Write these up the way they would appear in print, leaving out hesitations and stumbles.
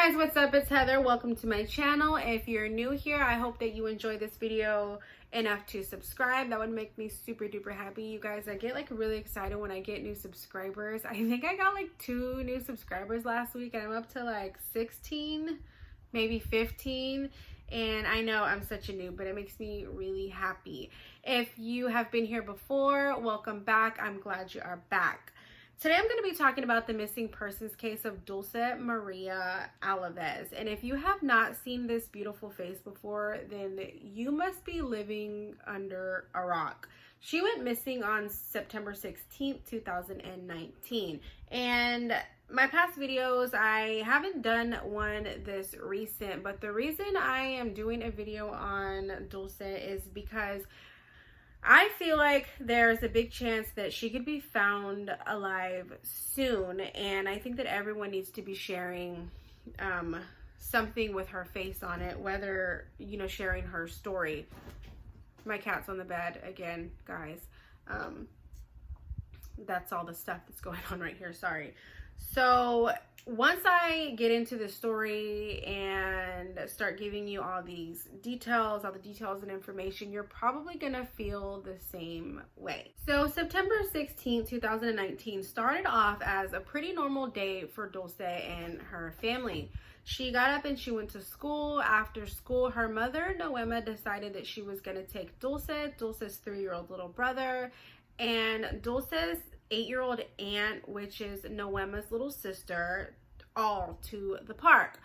Guys, what's up? It's Heather. Welcome to my channel. If you're new here, I hope that you enjoy this video enough to subscribe. That would make me super duper happy. You guys, I get like really excited when I get new subscribers. I think I got like 2 new subscribers last week and I'm up to like 16, maybe 15. And I know I'm such a noob, but it makes me really happy. If you have been here before, welcome back. I'm glad you are back. Today I'm going to be talking about the missing persons case of Dulce Maria Alavez. And if you have not seen this beautiful face before, then you must be living under a rock. She went missing on September 16th, 2019. And my past videos, I haven't done one this recent, but the reason I am doing a video on Dulce is because I feel like there's a big chance that she could be found alive soon, and I think that everyone needs to be sharing something with her face on it, whether, you know, sharing her story. My cat's on the bed again, guys. That's all the stuff that's going on right here, sorry. So once I get into the story and start giving you all the details and information, you're probably gonna feel the same way. So September 16, 2019 started off as a pretty normal day for Dulce and her family. She got up and she went to school. After school, her mother, Noema, decided that she was gonna take Dulce's 3-year-old little brother, and Dulce's 8-year-old aunt, which is Noema's little sister, all to the park.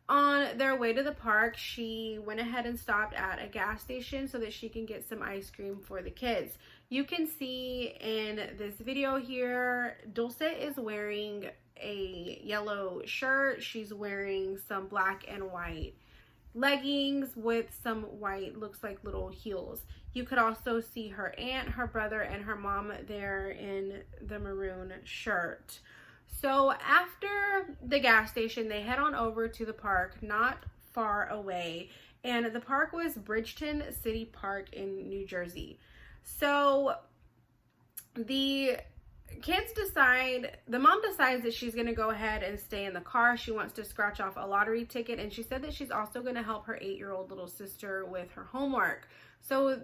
On their way to the park, she went ahead and stopped at a gas station so that she can get some ice cream for the kids. You can see in this video here, Dulce is wearing a yellow shirt. She's wearing some black and white leggings with some white, looks like little heels. You could also see her aunt, her brother, and her mom there in the maroon shirt. So after the gas station, they head on over to the park not far away, and the park was Bridgeton City Park in New Jersey. So the mom decides that she's going to go ahead and stay in the car. She wants to scratch off a lottery ticket, and she said that she's also going to help her 8-year-old little sister with her homework. So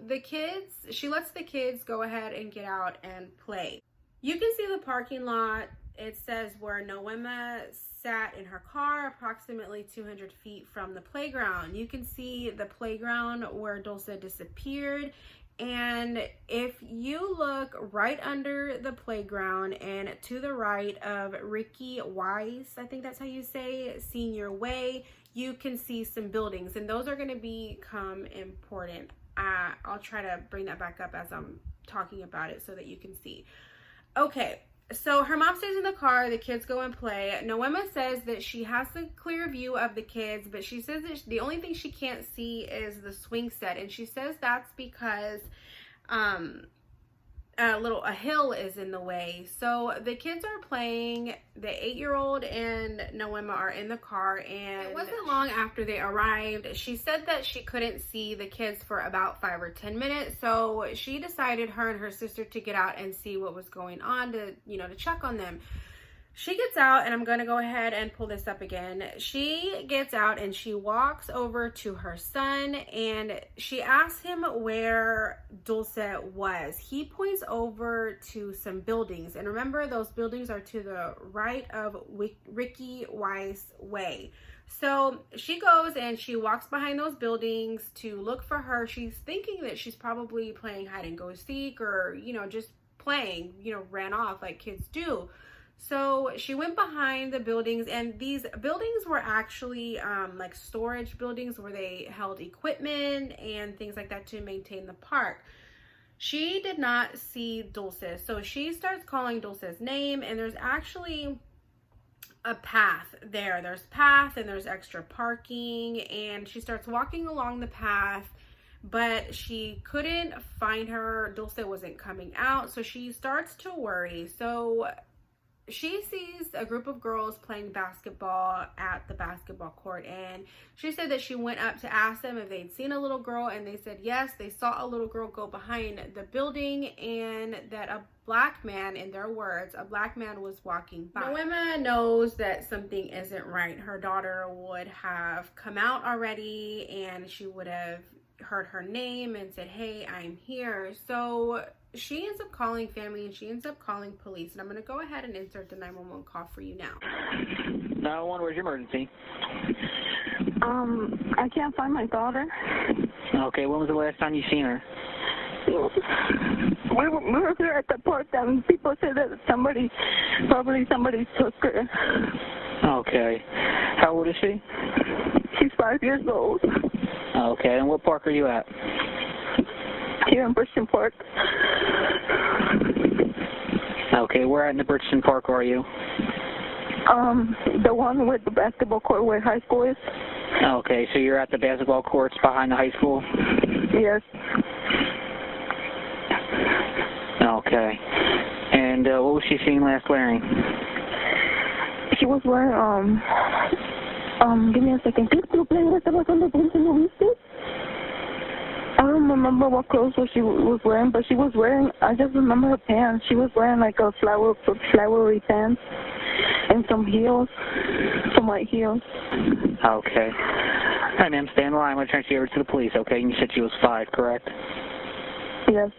she lets the kids go ahead and get out and play. You can see the parking lot. It says where Noema sat in her car, approximately 200 feet from the playground. You can see the playground where Dulce disappeared. And if you look right under the playground and to the right of Ricky Weiss, I think that's how you say Senior Way, you can see some buildings, and those are going to become important. I'll try to bring that back up as I'm talking about it so that you can see. Okay, so her mom stays in the car, the kids go and play. Noema says that she has a clear view of the kids, but she says that the only thing she can't see is the swing set, and she says that's because a hill is in the way. So the kids are playing. The 8-year-old and Noema are in the car, and it wasn't long after they arrived. She said that she couldn't see the kids for about 5 or 10 minutes, so she decided, her and her sister, to get out and see what was going on, to check on them. She gets out, and I'm going to go ahead and pull this up again. She gets out and she walks over to her son, and she asks him where Dulce was. He points over to some buildings, and remember, those buildings are to the right of Ricky Weiss Way. So she goes and she walks behind those buildings to look for her. She's thinking that she's probably playing hide and go seek, or just playing, ran off like kids do. So she went behind the buildings, and these buildings were actually like storage buildings where they held equipment and things like that to maintain the park. She did not see Dulce, so she starts calling Dulce's name, and there's actually a path there. There's path and there's extra parking, and she starts walking along the path, but she couldn't find her. Dulce wasn't coming out, so she starts to worry. So she sees a group of girls playing basketball at the basketball court, and she said that she went up to ask them if they'd seen a little girl, and they said yes, they saw a little girl go behind the building, and that a black man, in their words, a black man was walking by. Noema knows that something isn't right. Her daughter would have come out already, and she would have heard her name and said, hey, I'm here. So she ends up calling family, and she ends up calling police. And I'm going to go ahead and insert the 911 call for you now. 911, where's your emergency? I can't find my daughter. Okay, when was the last time you seen her? We were here at the park, and people said that somebody took her. Okay. How old is she? She's 5 years old. Okay, and what park are you at? Here in Bridgeton Park. Okay, where at in the Bridgeton Park are you? The one with the basketball court where high school is. Okay, so you're at the basketball courts behind the high school? Yes. Okay. And what was she seen last wearing? She was wearing, give me a second. I don't remember what clothes she was wearing, but she was wearing, I just remember her pants. She was wearing like a flowery pants and some heels, some white heels. Okay. All right, ma'am, stay on the line. I'm going to transfer you over to the police, okay? And you said she was 5, correct? Yes.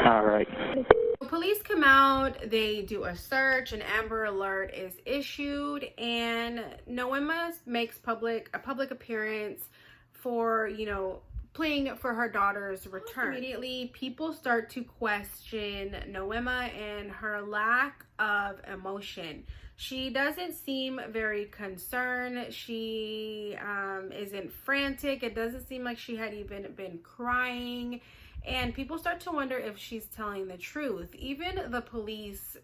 All right. Police come out, they do a search, an Amber Alert is issued, and Noema makes a public appearance for, you know, pleading for her daughter's return. Immediately, people start to question Noema and her lack of emotion. She doesn't seem very concerned. She isn't frantic. It doesn't seem like she had even been crying. And people start to wonder if she's telling the truth. Even the police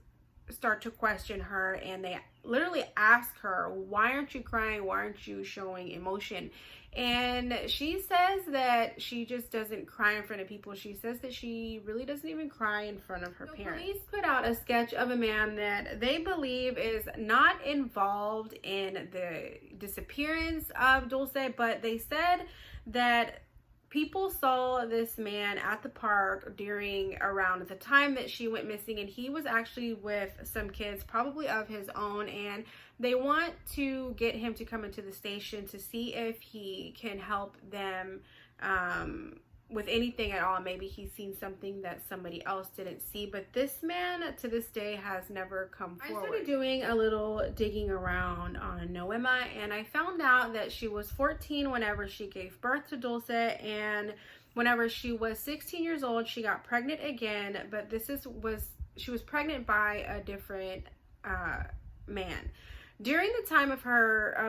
start to question her, and they literally ask her, why aren't you crying? Why aren't you showing emotion? And she says that she just doesn't cry in front of people. She says that she really doesn't even cry in front of her parents. Police put out a sketch of a man that they believe is not involved in the disappearance of Dulce, but they said that people saw this man at the park around the time that she went missing, and he was actually with some kids, probably of his own, and they want to get him to come into the station to see if he can help them with anything at all. Maybe he's seen something that somebody else didn't see, but this man to this day has never come forward. I started doing a little digging around on Noema, and I found out that she was 14 whenever she gave birth to Dulce, and whenever she was 16 years old, she got pregnant again, but she was pregnant by a different man. During the time of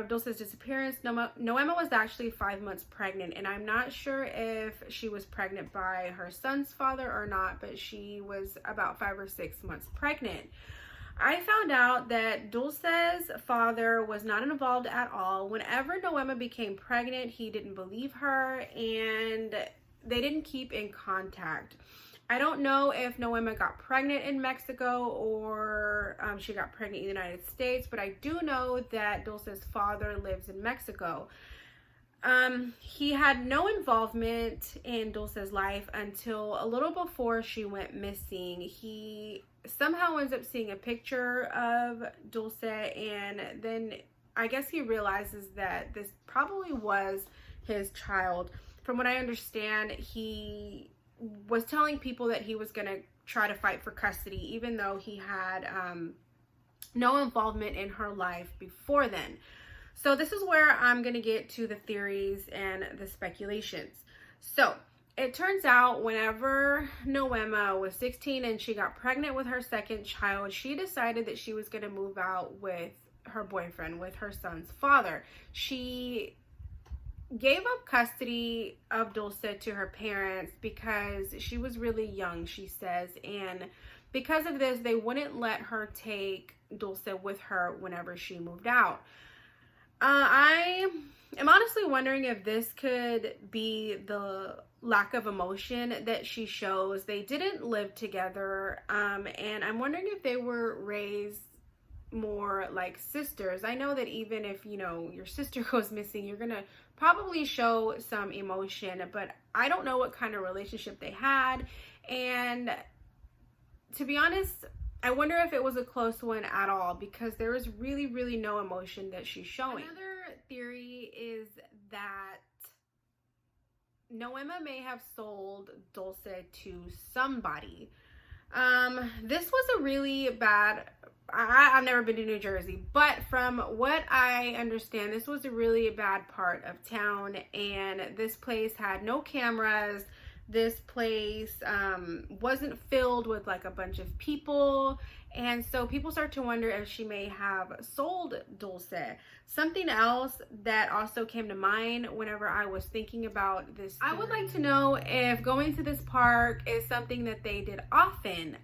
Dulce's disappearance, Noema was actually 5 months pregnant, and I'm not sure if she was pregnant by her son's father or not, but she was about 5 or 6 months pregnant. I found out that Dulce's father was not involved at all. Whenever Noema became pregnant, he didn't believe her, and they didn't keep in contact. I don't know if Noema got pregnant in Mexico or she got pregnant in the United States, but I do know that Dulce's father lives in Mexico. He had no involvement in Dulce's life until a little before she went missing. He somehow ends up seeing a picture of Dulce, and then I guess he realizes that this probably was his child. From what I understand, he was telling people that he was going to try to fight for custody, even though he had no involvement in her life before then. So this is where I'm going to get to the theories and the speculations. So it turns out whenever Noema was 16 and she got pregnant with her second child, she decided that she was going to move out with her boyfriend, with her son's father. She gave up custody of Dulce to her parents because she was really young, she says, and because of this, they wouldn't let her take Dulce with her whenever she moved out. I am honestly wondering if this could be the lack of emotion that she shows. They didn't live together, and I'm wondering if they were raised more like sisters. I know that even if, you know, your sister goes missing, you're gonna probably show some emotion, but I don't know what kind of relationship they had. And to be honest, I wonder if it was a close one at all, because there was really no emotion that she's showing. Another theory is that Noema may have sold Dulce to somebody. This was a really bad, I've never been to New Jersey, but from what I understand, this was a really bad part of town, and this place had no cameras. This place wasn't filled with like a bunch of people, and so people start to wonder if she may have sold Dulce. Something else that also came to mind whenever I was thinking about this, I would like to know if going to this park is something that they did often.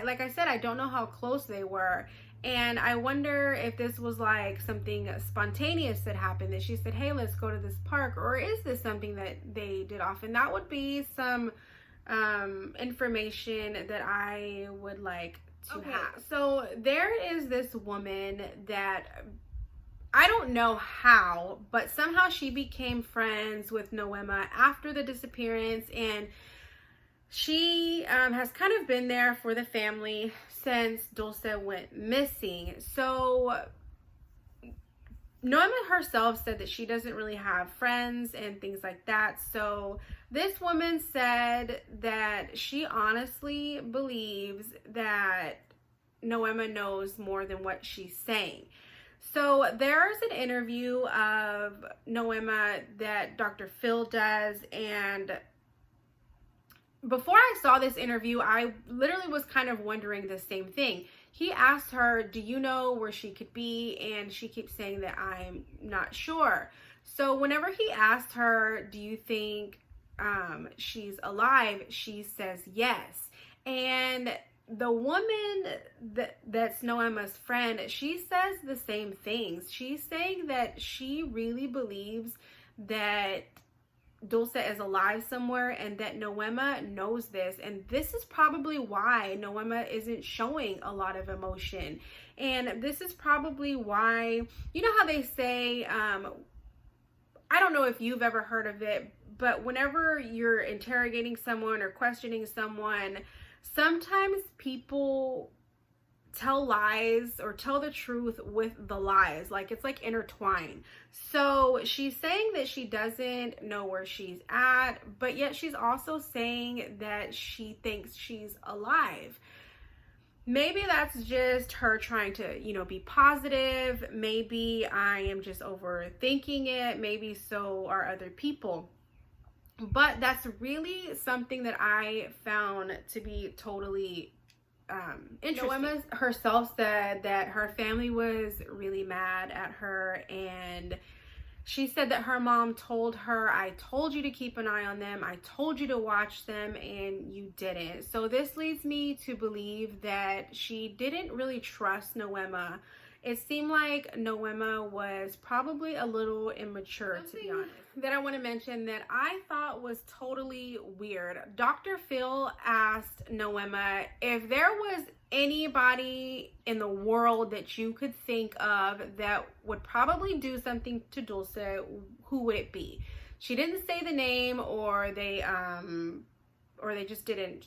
Like I said, I don't know how close they were, and I wonder if this was like something spontaneous that happened, that she said, hey, let's go to this park, or is this something that they did often? That would be some information that I would like to have. So there is this woman that, I don't know how, but somehow she became friends with Noema after the disappearance, and she has kind of been there for the family since Dulce went missing. So Noema herself said that she doesn't really have friends and things like that. So this woman said that she honestly believes that Noema knows more than what she's saying. So there's an interview of Noema that Dr. Phil does, and before I saw this interview, I literally was kind of wondering the same thing. He asked her, do you know where she could be? And she keeps saying that I'm not sure. So whenever he asked her, do you think she's alive? She says yes. And the woman that's Noema's friend, she says the same things. She's saying that she really believes that Dulce is alive somewhere, and that Noema knows this, and this is probably why Noema isn't showing a lot of emotion. And this is probably why, you know how they say, I don't know if you've ever heard of it, but whenever you're interrogating someone or questioning someone, sometimes people tell lies or tell the truth with the lies, like it's like intertwined. So she's saying that she doesn't know where she's at, but yet she's also saying that she thinks she's alive. Maybe that's just her trying to, you know, be positive. Maybe I am just overthinking it. Maybe so are other people. But that's really something that I found to be totally interesting. Noema herself said that her family was really mad at her, and she said that her mom told her, I told you to keep an eye on them, I told you to watch them, and you didn't. So this leads me to believe that she didn't really trust Noema. It seemed like Noema was probably a little immature, to be honest. That I want to mention that I thought was totally weird. Dr. Phil asked Noema if there was anybody in the world that you could think of that would probably do something to Dulce, who would it be? She didn't say the name, or they just didn't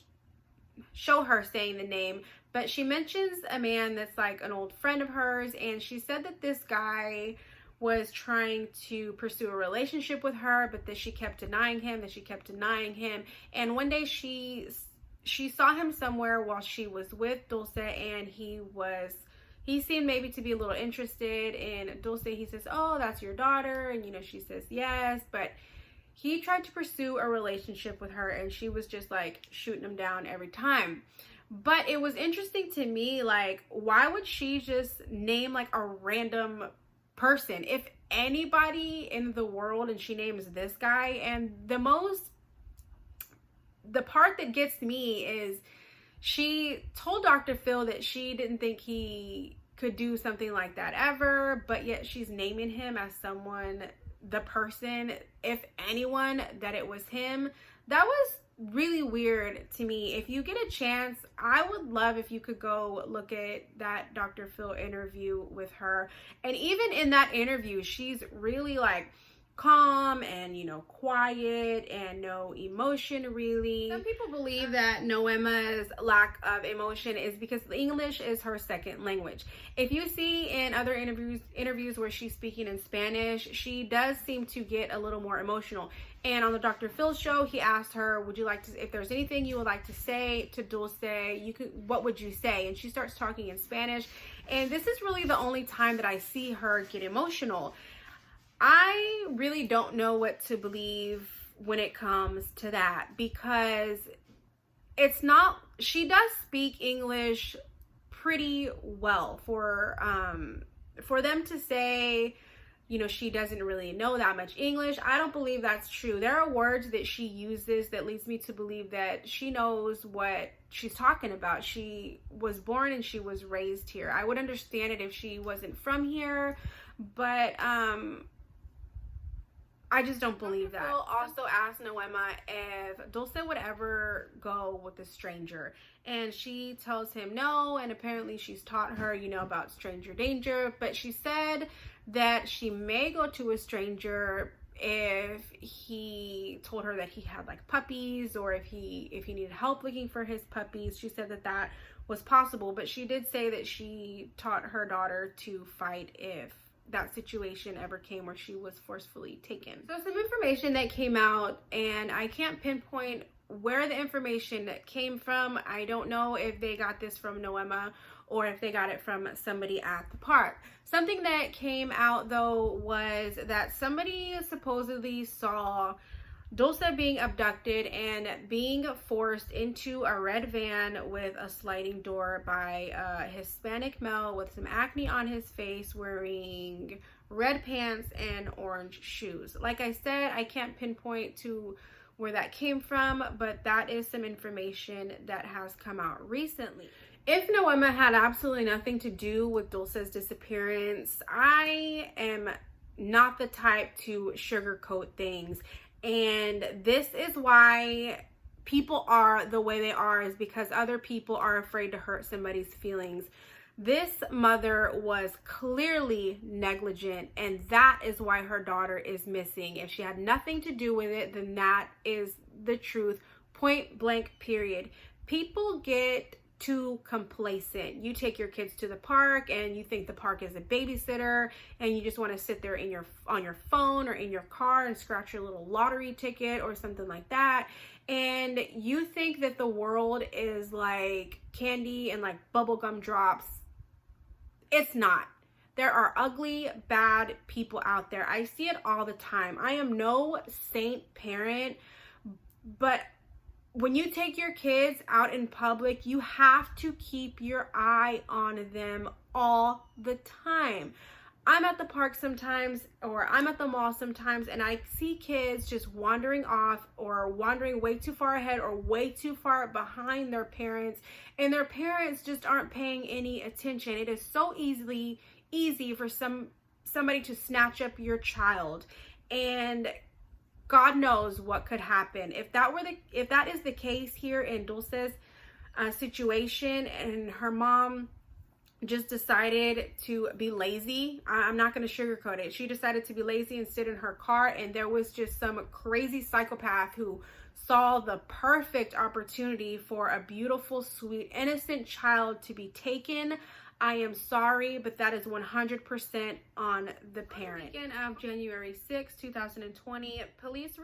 show her saying the name, but she mentions a man that's like an old friend of hers, and she said that this guy was trying to pursue a relationship with her, but that she kept denying him, and one day she saw him somewhere while she was with Dulce, and he seemed maybe to be a little interested in Dulce. He says, oh, that's your daughter, and you know, she says yes, but he tried to pursue a relationship with her, and she was just like shooting him down every time. But it was interesting to me, like, why would she just name like a random person? If anybody in the world, and she names this guy, and the part that gets me is she told Dr. Phil that she didn't think he could do something like that ever, but yet she's naming him as someone, the person, if anyone, that it was him. That was really weird to me. If you get a chance, I would love if you could go look at that Dr. Phil interview with her. And even in that interview, she's really like calm and, you know, quiet and no emotion really. Some people believe that Noema's lack of emotion is because English is her second language. If you see in other interviews where she's speaking in Spanish, she does seem to get a little more emotional. And on the Dr. Phil show, he asked her, would you like to, if there's anything you would like to say to Dulce, what would you say? And she starts talking in Spanish. And this is really the only time that I see her get emotional. I really don't know what to believe when it comes to that, because it's not, she does speak English pretty well for them to say, you know, she doesn't really know that much English. I don't believe that's true. There are words that she uses that leads me to believe that she knows what she's talking about. She was born and she was raised here. I would understand it if she wasn't from here, but I just don't believe that. Phil also asked Noema if Dulce would ever go with a stranger, and she tells him no, and apparently she's taught her, you know, about stranger danger, but she said that she may go to a stranger if he told her that he had like puppies, or if he needed help looking for his puppies. She said that that was possible, but she did say that she taught her daughter to fight if that situation ever came where she was forcefully taken. So some information that came out, and I can't pinpoint where the information came from. I don't know if they got this from Noema or if they got it from somebody at the park. Something that came out though was that somebody supposedly saw Dulce being abducted and being forced into a red van with a sliding door by a Hispanic male with some acne on his face, wearing red pants and orange shoes. Like I said, I can't pinpoint to where that came from, but that is some information that has come out recently. If Noema had absolutely nothing to do with Dulce's disappearance, I am not the type to sugarcoat things. And this is why people are the way they are, is because other people are afraid to hurt somebody's feelings. This mother was clearly negligent, and that is why her daughter is missing. If she had nothing to do with it, then that is the truth. Point blank, period. People get too complacent. You take your kids to the park and you think the park is a babysitter, and you just want to sit there on your phone or in your car and scratch your little lottery ticket or something like that, and you think that the world is like candy and like bubblegum drops. It's not. There are ugly, bad people out there. I see it all the time. I am no saint parent, but when you take your kids out in public, you have to keep your eye on them all the time. I'm at the park sometimes, or I'm at the mall sometimes, and I see kids just wandering off or wandering way too far ahead or way too far behind their parents, and their parents just aren't paying any attention. It is so easy for somebody to snatch up your child, and God knows what could happen. If that is the case here in Dulce's situation, and her mom just decided to be lazy, I'm not going to sugarcoat it. She decided to be lazy and sit in her car, and there was just some crazy psychopath who saw the perfect opportunity for a beautiful, sweet, innocent child to be taken. I am sorry, but that is 100% on the parent. On the weekend of January 6, 2020, police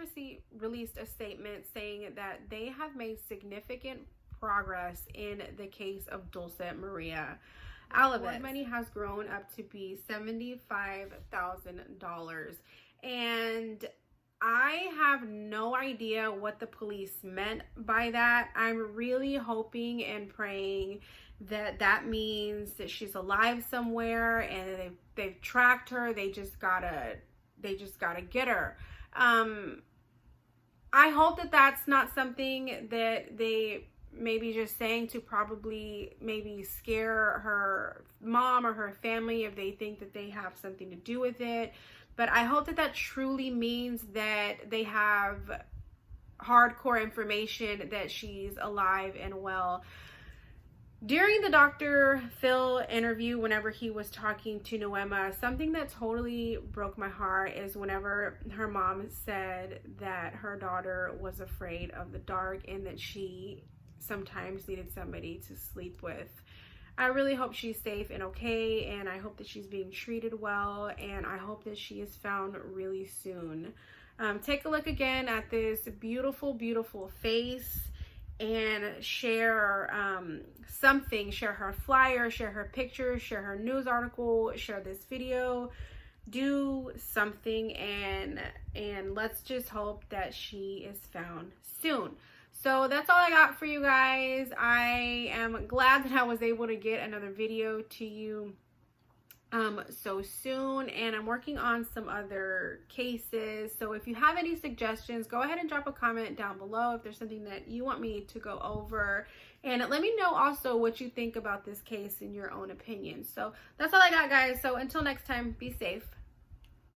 released a statement saying that they have made significant progress in the case of Dulce Maria Alavez. Reward money has grown up to be $75,000, and I have no idea what the police meant by that. I'm really hoping and praying that that means that she's alive somewhere and they've tracked her. They just gotta get her. I hope that that's not something that they maybe just saying to probably maybe scare her mom or her family if they think that they have something to do with it. But I hope that that truly means that they have hardcore information that she's alive and well. During the Dr. Phil interview, whenever he was talking to Noema, something that totally broke my heart is whenever her mom said that her daughter was afraid of the dark and that she sometimes needed somebody to sleep with. I really hope she's safe and okay, and I hope that she's being treated well, and I hope that she is found really soon. Take a look again at this beautiful, beautiful face and share something. Share her flyer, share her pictures, share her news article, share this video. Do something, and let's just hope that she is found soon. So that's all I got for you guys. I am glad that I was able to get another video to you so soon, and I'm working on some other cases. So if you have any suggestions, go ahead and drop a comment down below if there's something that you want me to go over, and let me know also what you think about this case in your own opinion. So that's all I got, guys. So until next time, be safe.